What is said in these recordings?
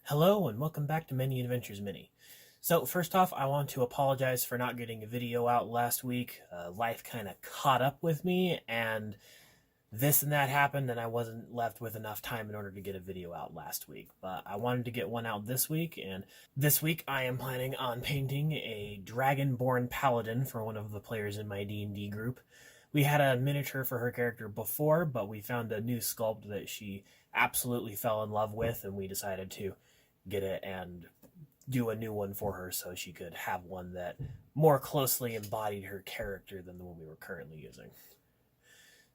Hello and welcome back to Many Adventures Mini. So first off, I want to apologize for not getting a video out last week. Life kind of caught up with me and this and that happened and I wasn't left with enough time in order to get a video out last week. But I wanted to get one out this week, and this week I am planning on painting a Dragonborn Paladin for one of the players in my D&D group. We had a miniature for her character before, but we found a new sculpt that she absolutely fell in love with, and we decided to get it and do a new one for her so she could have one that more closely embodied her character than the one we were currently using.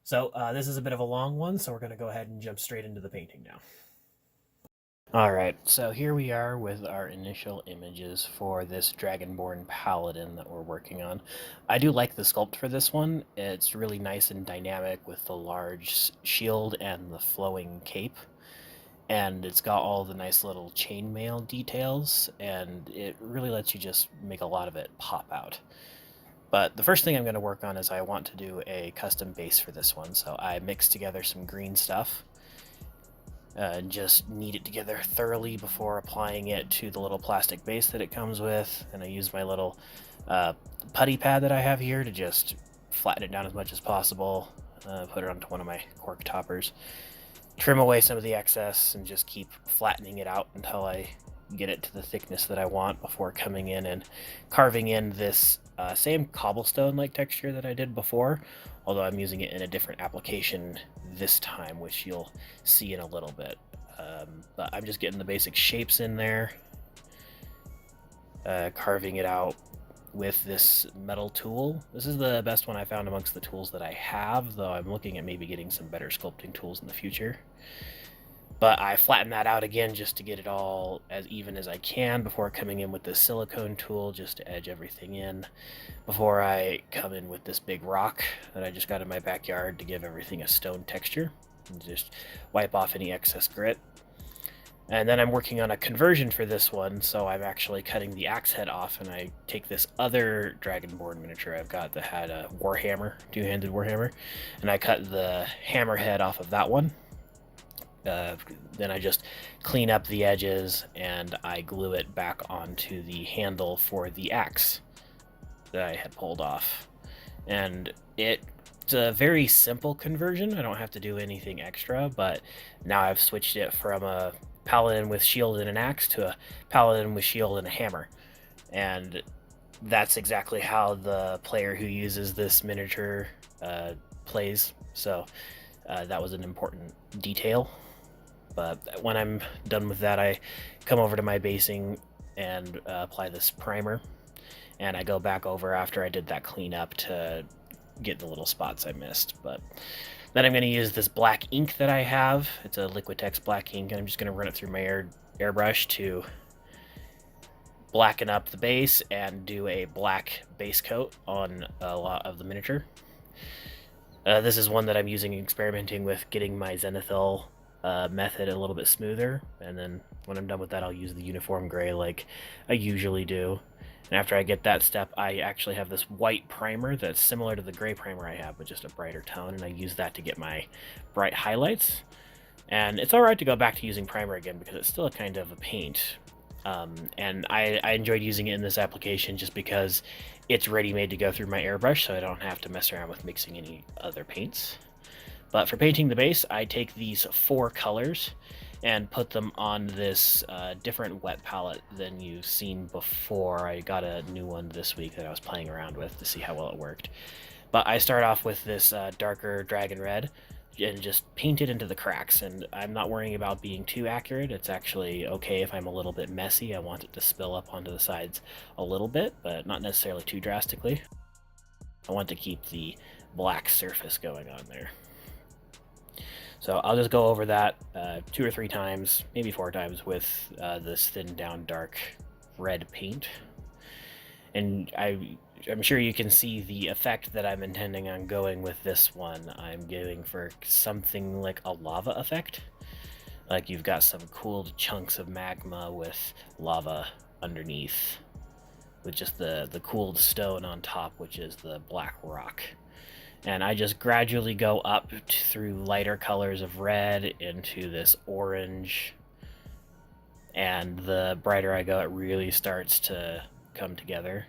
So this is a bit of a long one, so we're going to go ahead and jump straight into the painting now. Alright, so here we are with our initial images for this Dragonborn Paladin that we're working on. I do like the sculpt for this one. It's really nice and dynamic with the large shield and the flowing cape. And it's got all the nice little chainmail details, and it really lets you just make a lot of it pop out. But the first thing I'm going to work on is I want to do a custom base for this one, so I mixed together some green stuff and just knead it together thoroughly before applying it to the little plastic base that it comes with, and I use my little putty pad that I have here to just flatten it down as much as possible, put it onto one of my cork toppers, trim away some of the excess, and just keep flattening it out until I get it to the thickness that I want before coming in and carving in this same cobblestone-like texture that I did before, although I'm using it in a different application this time, which you'll see in a little bit. But I'm just getting the basic shapes in there, carving it out with this metal tool. This is the best one I found amongst the tools that I have, though I'm looking at maybe getting some better sculpting tools in the future. But I flatten that out again just to get it all as even as I can before coming in with this silicone tool just to edge everything in, before I come in with this big rock that I just got in my backyard to give everything a stone texture and just wipe off any excess grit. And then I'm working on a conversion for this one, so I'm actually cutting the axe head off, and I take this other Dragonborn miniature I've got that had a warhammer, two-handed warhammer, and I cut the hammer head off of that one. Then I just clean up the edges and I glue it back onto the handle for the axe that I had pulled off. And it's a very simple conversion. I don't have to do anything extra, but now I've switched it from a paladin with shield and an axe to a paladin with shield and a hammer. And that's exactly how the player who uses this miniature plays. So that was an important detail. But when I'm done with that, I come over to my basing and apply this primer, and I go back over after I did that cleanup to get the little spots I missed. But then I'm going to use this black ink that I have. It's a Liquitex black ink, and I'm just going to run it through my airbrush to blacken up the base and do a black base coat on a lot of the miniature. This is one that I'm using experimenting with getting my zenithal method a little bit smoother, and then when I'm done with that I'll use the uniform gray like I usually do. And after I get that step, I actually have this white primer that's similar to the gray primer I have, but just a brighter tone, and I use that to get my bright highlights. And it's alright to go back to using primer again because it's still a kind of a paint. And I enjoyed using it in this application just because it's ready-made to go through my airbrush, so I don't have to mess around with mixing any other paints. But for painting the base, I take these 4 colors and put them on this different wet palette than you've seen before. I got a new one this week that I was playing around with to see how well it worked. But I start off with this darker dragon red and just paint it into the cracks, and I'm not worrying about being too accurate. It's actually okay if I'm a little bit messy. I want it to spill up onto the sides a little bit, but not necessarily too drastically. I want to keep the black surface going on there. So I'll just go over that 2 or 3 times, maybe 4 times with this thinned down dark red paint. And I'm sure you can see the effect that I'm intending on going with this one. I'm going for something like a lava effect. Like you've got some cooled chunks of magma with lava underneath, with just the cooled stone on top, which is the black rock. And I just gradually go up through lighter colors of red into this orange, and the brighter I go, it really starts to come together.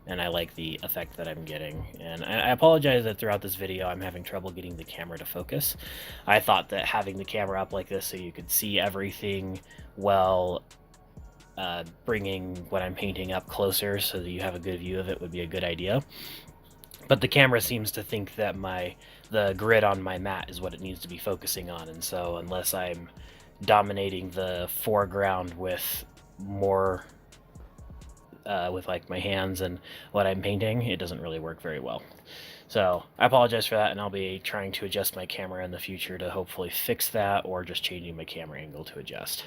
And I like the effect that I'm getting. And I apologize that throughout this video I'm having trouble getting the camera to focus. I thought that having the camera up like this so you could see everything while bringing what I'm painting up closer so that you have a good view of it would be a good idea. But the camera seems to think that the grid on my mat is what it needs to be focusing on, and so unless I'm dominating the foreground with more with like my hands and what I'm painting, it doesn't really work very well. So I apologize for that, and I'll be trying to adjust my camera in the future to hopefully fix that, or just changing my camera angle to adjust.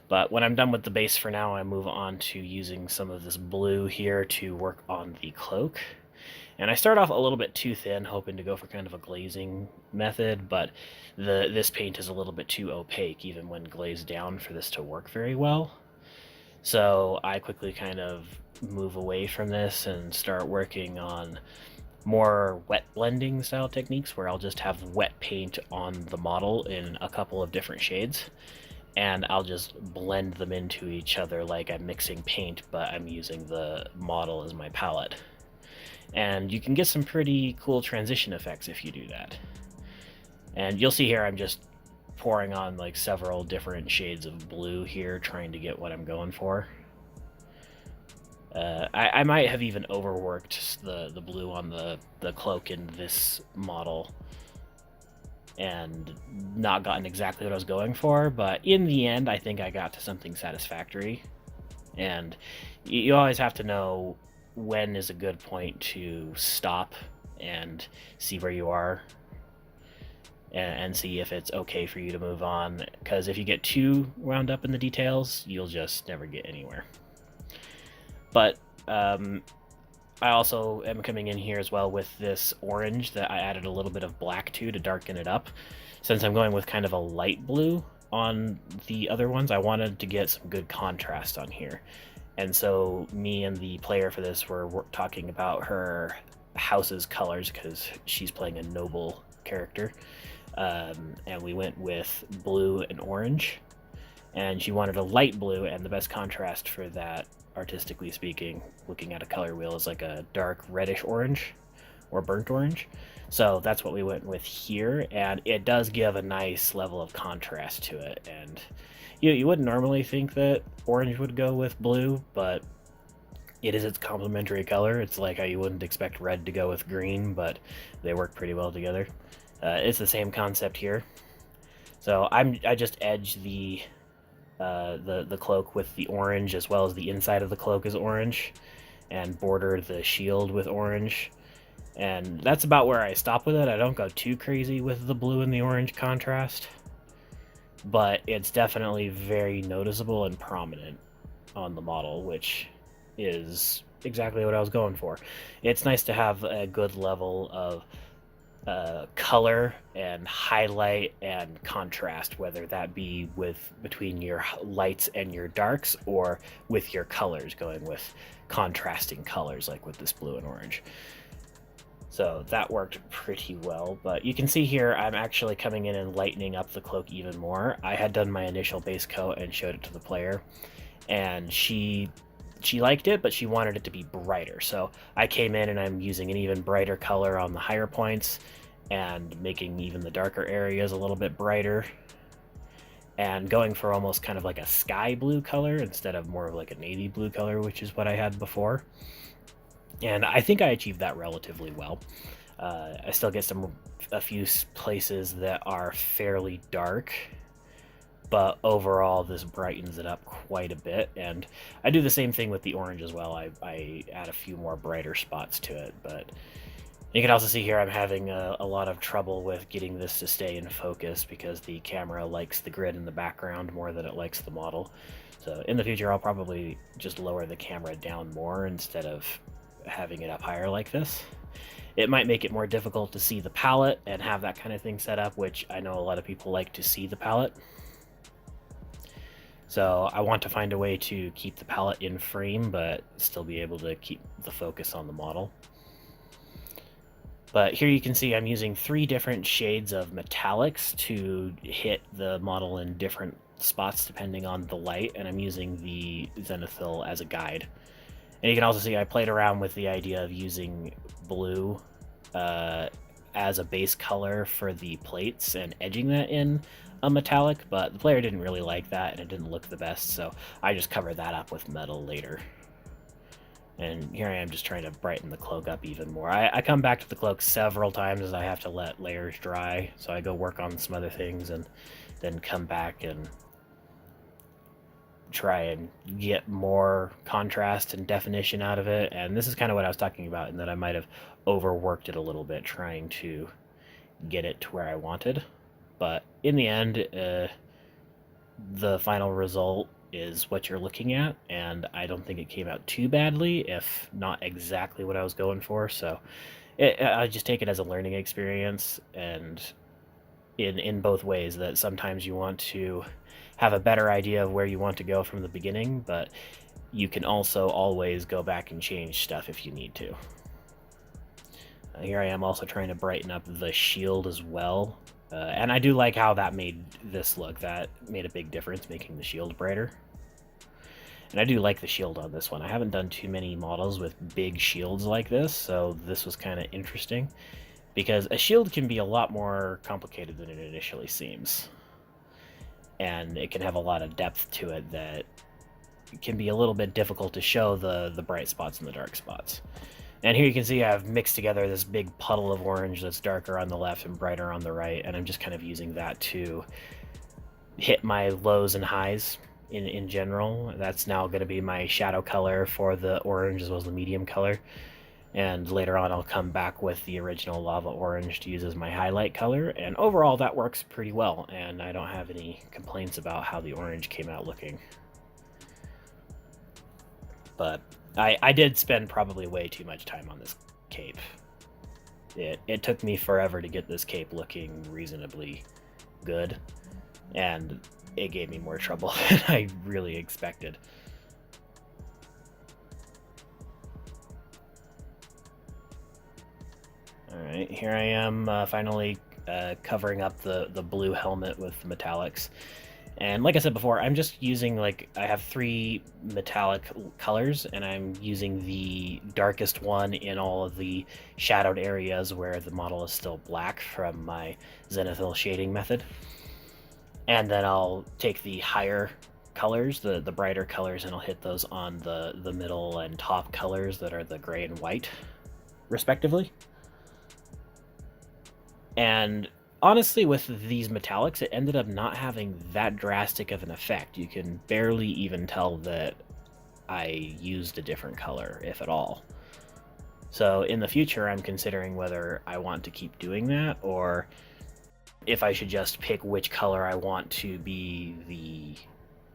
But when I'm done with the base for now, I move on to using some of this blue here to work on the cloak. And I start off a little bit too thin, hoping to go for kind of a glazing method, but this paint is a little bit too opaque, even when glazed down, for this to work very well. So I quickly kind of move away from this and start working on more wet blending style techniques, where I'll just have wet paint on the model in a couple of different shades, and I'll just blend them into each other like I'm mixing paint, but I'm using the model as my palette. And you can get some pretty cool transition effects if you do that. And you'll see here I'm just pouring on like several different shades of blue here, trying to get what I'm going for. I might have even overworked the blue on the cloak in this model and not gotten exactly what I was going for, but in the end I think I got to something satisfactory. And you always have to know when is a good point to stop and see where you are and see if it's okay for you to move on, because if you get too wound up in the details, you'll just never get anywhere. But I also am coming in here as well with this orange that I added a little bit of black to darken it up. Since I'm going with kind of a light blue on the other ones, I wanted to get some good contrast on here. And so me and the player for this were talking about her house's colors, because she's playing a noble character. And we went with blue and orange. And she wanted a light blue, and the best contrast for that, artistically speaking, looking at a color wheel, is like a dark reddish orange or burnt orange. So that's what we went with here, and it does give a nice level of contrast to it. And you wouldn't normally think that orange would go with blue, but it is its complementary color. It's like how you wouldn't expect red to go with green, but they work pretty well together. It's the same concept here. So I just edge the cloak with the orange, as well as the inside of the cloak is orange, and border the shield with orange. And that's about where I stop with it. I don't go too crazy with the blue and the orange contrast, but it's definitely very noticeable and prominent on the model, which is exactly what I was going for. It's nice to have a good level of color and highlight and contrast, whether that be between your lights and your darks, or with your colors, going with contrasting colors like with this blue and orange. So that worked pretty well, but you can see here I'm actually coming in and lightening up the cloak even more. I had done my initial base coat and showed it to the player, and she liked it, but she wanted it to be brighter. So I came in and I'm using an even brighter color on the higher points and making even the darker areas a little bit brighter, and going for almost kind of like a sky blue color instead of more of like a navy blue color, which is what I had before. And I think I achieved that relatively well. I still get a few places that are fairly dark, but overall this brightens it up quite a bit. And I do the same thing with the orange as well. I add a few more brighter spots to it, but you can also see here I'm having a lot of trouble with getting this to stay in focus, because the camera likes the grid in the background more than it likes the model. So in the future I'll probably just lower the camera down more instead of having it up higher like this. It might make it more difficult to see the palette and have that kind of thing set up, which I know a lot of people like to see the palette. So I want to find a way to keep the palette in frame, but still be able to keep the focus on the model. But here you can see I'm using 3 different shades of metallics to hit the model in different spots depending on the light, and I'm using the zenithal as a guide. And you can also see I played around with the idea of using blue as a base color for the plates and edging that in a metallic, but the player didn't really like that and it didn't look the best, so I just covered that up with metal later. And here I am just trying to brighten the cloak up even more. I come back to the cloak several times as I have to let layers dry, so I go work on some other things and then come back and try and get more contrast and definition out of it. And this is kind of what I was talking about, in that I might have overworked it a little bit trying to get it to where I wanted. But in the end, the final result is what you're looking at, and I don't think it came out too badly, if not exactly what I was going for. So I just take it as a learning experience, and in both ways, that sometimes you want to have a better idea of where you want to go from the beginning, but you can also always go back and change stuff if you need to. Here I am also trying to brighten up the shield as well. And I do like how that made this look. That made a big difference, making the shield brighter. And I do like the shield on this one. I haven't done too many models with big shields like this, so this was kind of interesting, because a shield can be a lot more complicated than it initially seems. And it can have a lot of depth to it that can be a little bit difficult to show the bright spots and the dark spots. And here you can see I've mixed together this big puddle of orange that's darker on the left and brighter on the right, and I'm just kind of using that to hit my lows and highs in general. That's now going to be my shadow color for the orange as well as the medium color. And later on I'll come back with the original lava orange to use as my highlight color, and overall that works pretty well, and I don't have any complaints about how the orange came out looking. But I did spend probably way too much time on this cape. It took me forever to get this cape looking reasonably good, and it gave me more trouble than I really expected. Alright, here I am finally covering up the blue helmet with the metallics. And like I said before, I'm just using, I have 3 metallic colors, and I'm using the darkest one in all of the shadowed areas where the model is still black from my zenithal shading method. And then I'll take the higher colors, the brighter colors, and I'll hit those on the middle and top colors that are the gray and white, respectively. And honestly, with these metallics, it ended up not having that drastic of an effect. You can barely even tell that I used a different color, if at all. So in the future, I'm considering whether I want to keep doing that, or if I should just pick which color I want to be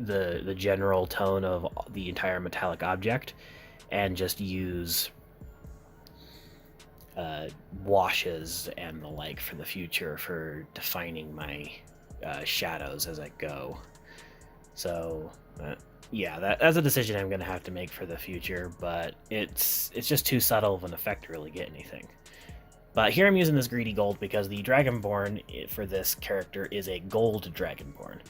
the general tone of the entire metallic object, and just use washes and the like for the future for defining my shadows as I go. So yeah, that's a decision I'm going to have to make for the future, but it's just too subtle of an effect to really get anything. But here I'm using this greedy gold because the Dragonborn for this character is a gold Dragonborn.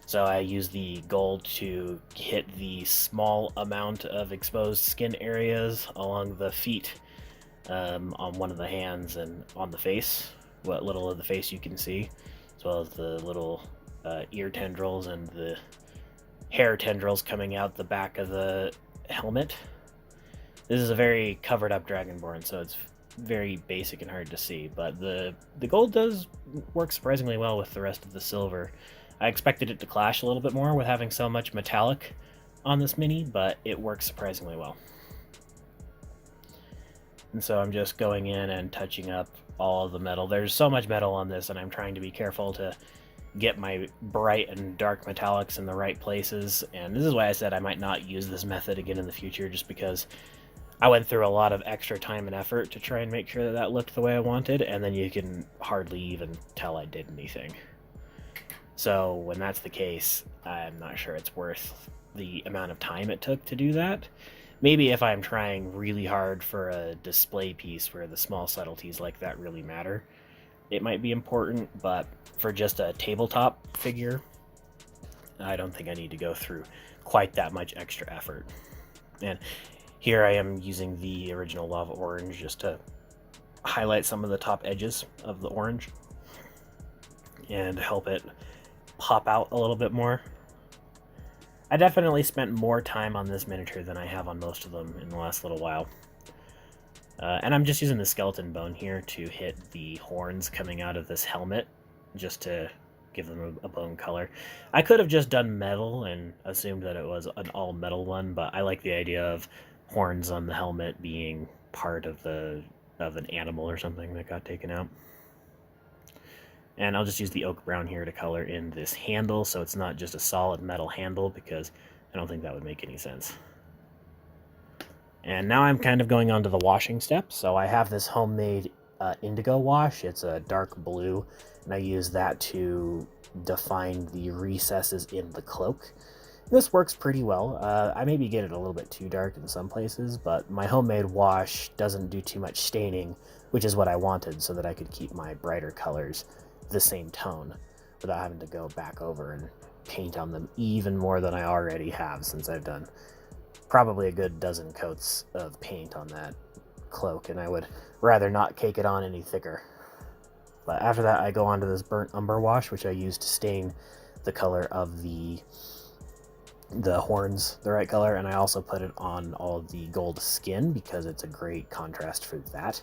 So I use the gold to hit the small amount of exposed skin areas along the feet, on one of the hands, and on the face, what little of the face you can see, as well as the little ear tendrils and the hair tendrils coming out the back of the helmet. This is a very covered up Dragonborn, so it's very basic and hard to see, but the gold does work surprisingly well with the rest of the silver. I expected it to clash a little bit more with having so much metallic on this mini, but it works surprisingly well. And so I'm just going in and touching up all of the metal. There's so much metal on this, and I'm trying to be careful to get my bright and dark metallics in the right places. And this is why I said I might not use this method again in the future, just because I went through a lot of extra time and effort to try and make sure that looked the way I wanted, and then you can hardly even tell I did anything. So when that's the case, I'm not sure it's worth the amount of time it took to do that. Maybe if I'm trying really hard for a display piece where the small subtleties like that really matter, it might be important, but for just a tabletop figure, I don't think I need to go through quite that much extra effort. And here I am using the original Lava Orange just to highlight some of the top edges of the orange and help it pop out a little bit more. I definitely spent more time on this miniature than I have on most of them in the last little while. And I'm just using the skeleton bone here to hit the horns coming out of this helmet, just to give them a bone color. I could have just done metal and assumed that it was an all metal one, but I like the idea of horns on the helmet being part of an animal or something that got taken out. And I'll just use the oak brown here to color in this handle, so it's not just a solid metal handle, because I don't think that would make any sense. And now I'm kind of going on to the washing step. So I have this homemade indigo wash. It's a dark blue, and I use that to define the recesses in the cloak. This works pretty well. I maybe get it a little bit too dark in some places, but my homemade wash doesn't do too much staining, which is what I wanted, so that I could keep my brighter colors the same tone without having to go back over and paint on them even more than I already have, since I've done probably a good dozen coats of paint on that cloak, and I would rather not cake it on any thicker. But after that, I go on to this burnt umber wash, which I use to stain the color of the horns the right color, and I also put it on all of the gold skin because it's a great contrast for that.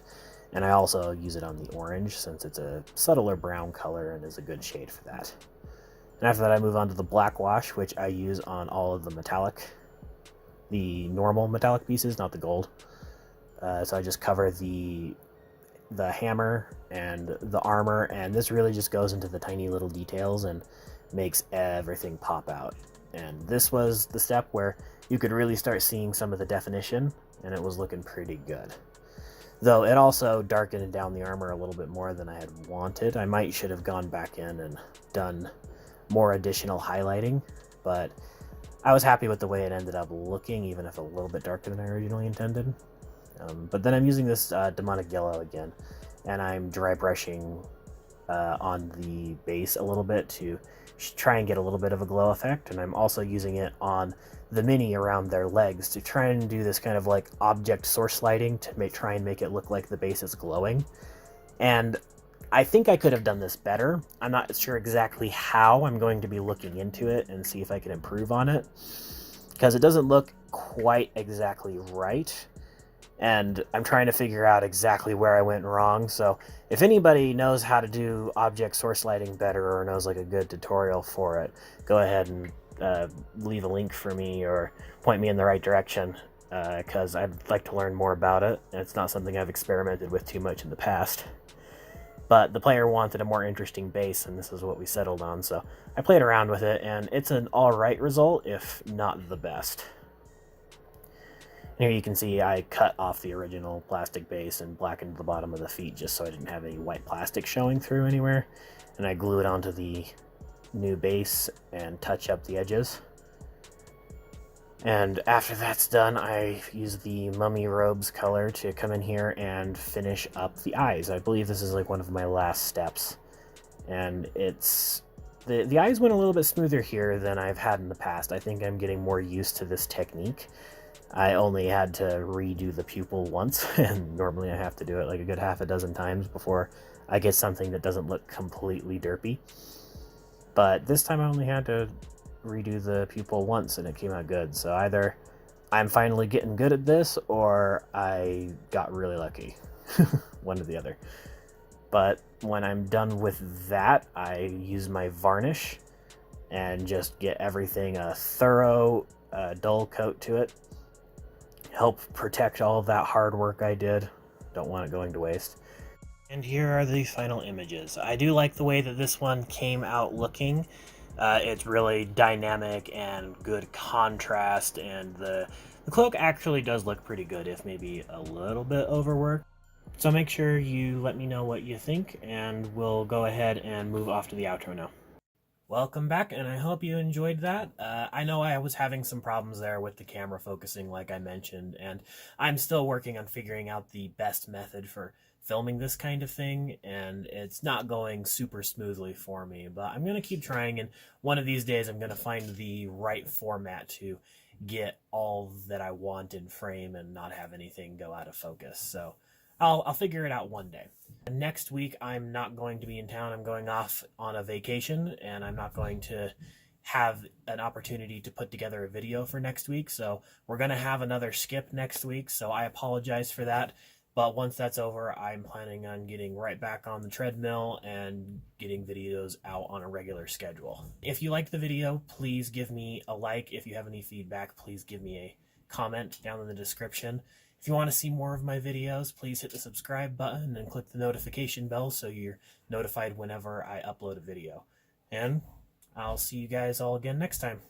And I also use it on the orange since it's a subtler brown color and is a good shade for that. And after that, I move on to the black wash, which I use on all of the normal metallic pieces, not the gold. So I just cover the hammer and the armor, and this really just goes into the tiny little details and makes everything pop out. And this was the step where you could really start seeing some of the definition, and it was looking pretty good. Though it also darkened down the armor a little bit more than I had wanted. I might should have gone back in and done more additional highlighting, but I was happy with the way it ended up looking, even if a little bit darker than I originally intended. But then I'm using this demonic yellow again, and I'm dry brushing on the base a little bit to try and get a little bit of a glow effect, and I'm also using it on the mini around their legs to try and do this kind of like object source lighting to try and make it look like the base is glowing. And I think I could have done this better. I'm not sure exactly how. I'm going to be looking into it and see if I can improve on it, because it doesn't look quite exactly right, and I'm trying to figure out exactly where I went wrong. So if anybody knows how to do object source lighting better or knows like a good tutorial for it, go ahead and leave a link for me or point me in the right direction, because I'd like to learn more about it. It's not something I've experimented with too much in the past. But the player wanted a more interesting base, and this is what we settled on, so I played around with it, and it's an alright result, if not the best. Here you can see I cut off the original plastic base and blackened the bottom of the feet just so I didn't have any white plastic showing through anywhere. And I glue it onto the new base and touch up the edges. And after that's done, I use the mummy robes color to come in here and finish up the eyes. I believe this is like one of my last steps. And it's... The eyes went a little bit smoother here than I've had in the past. I think I'm getting more used to this technique. I only had to redo the pupil once, and normally I have to do it like a good half a dozen times before I get something that doesn't look completely derpy. But this time I only had to redo the pupil once, and it came out good. So either I'm finally getting good at this, or I got really lucky. One or the other. But when I'm done with that, I use my varnish and just get everything a thorough, dull coat to it. Help protect all of that hard work I did. Don't want it going to waste. And here are the final images. I do like the way that this one came out looking. It's really dynamic and good contrast, and the cloak actually does look pretty good, if maybe a little bit overworked. So make sure you let me know what you think, and we'll go ahead and move off to the outro now. Welcome back, and I hope you enjoyed that. I know I was having some problems there with the camera focusing, like I mentioned, and I'm still working on figuring out the best method for filming this kind of thing, and it's not going super smoothly for me, but I'm going to keep trying, and one of these days I'm going to find the right format to get all that I want in frame and not have anything go out of focus. So I'll figure it out one day. Next week, I'm not going to be in town. I'm going off on a vacation, and I'm not going to have an opportunity to put together a video for next week. So we're going to have another skip next week, so I apologize for that. But once that's over, I'm planning on getting right back on the treadmill and getting videos out on a regular schedule. If you liked the video, please give me a like. If you have any feedback, please give me a comment down in the description. If you want to see more of my videos, please hit the subscribe button and click the notification bell so you're notified whenever I upload a video. And I'll see you guys all again next time.